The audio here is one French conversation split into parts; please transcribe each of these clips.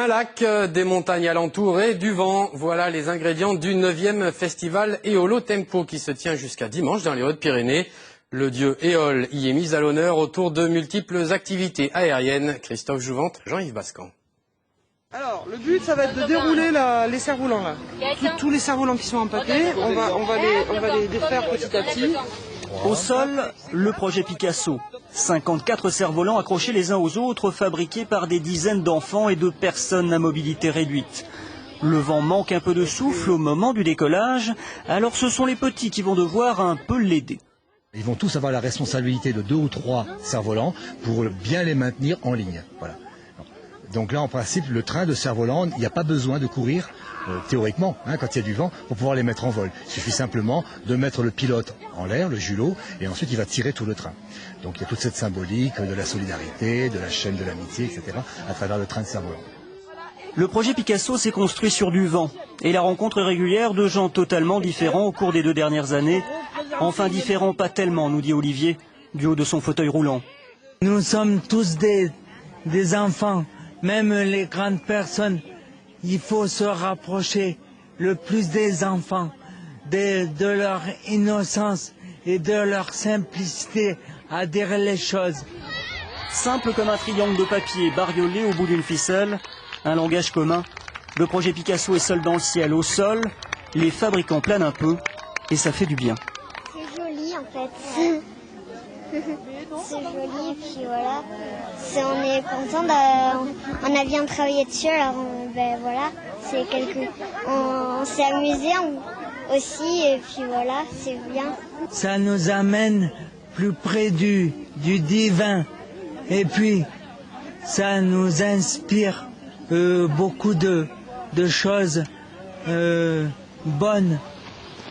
Un lac, des montagnes alentour et du vent. Voilà les ingrédients du 9e festival Éolo Tempo qui se tient jusqu'à dimanche dans les Hautes-Pyrénées. Le dieu Éole y est mis à l'honneur autour de multiples activités aériennes. Christophe Jouvente, Jean-Yves Bascan. Alors, le but, ça va être de dérouler les cerfs-volants là. Tous les cerfs-volants qui sont en papier, on va les défaire petit à petit. Au sol, le projet Picasso. 54 cerfs-volants accrochés les uns aux autres, fabriqués par des dizaines d'enfants et de personnes à mobilité réduite. Le vent manque un peu de souffle au moment du décollage, alors ce sont les petits qui vont devoir un peu l'aider. Ils vont tous avoir la responsabilité de 2 ou 3 cerfs-volants pour bien les maintenir en ligne. Voilà. Donc là, en principe, le train de cerfs-volants, il n'y a pas besoin de courir, théoriquement, quand il y a du vent, pour pouvoir les mettre en vol. Il suffit simplement de mettre le pilote en l'air, le julot, et ensuite il va tirer tout le train. Donc il y a toute cette symbolique de la solidarité, de la chaîne de l'amitié, etc., à travers le train de cerfs-volants. Le projet Picasso s'est construit sur du vent et la rencontre régulière de gens totalement différents au cours des 2 dernières années. Enfin différents, pas tellement, nous dit Olivier, du haut de son fauteuil roulant. Nous sommes tous des enfants, même les grandes personnes. Il faut se rapprocher le plus des enfants, de leur innocence et de leur simplicité à dire les choses. Simple comme un triangle de papier bariolé au bout d'une ficelle, un langage commun. Le projet Picasso est seul dans le ciel. Au sol, les fabricants planent un peu et ça fait du bien. C'est joli en fait. C'est joli et puis voilà. On est content, on a bien travaillé dessus, alors voilà, on s'est amusé aussi et puis voilà, c'est bien. Ça nous amène plus près du divin et puis ça nous inspire beaucoup de choses bonnes.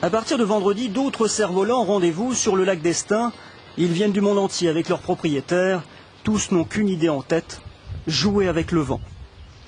À partir de vendredi, d'autres cerfs-volants ont rendez-vous sur le lac d'Estaing. Ils viennent du monde entier avec leurs propriétaires. Tous n'ont qu'une idée en tête, jouer avec le vent.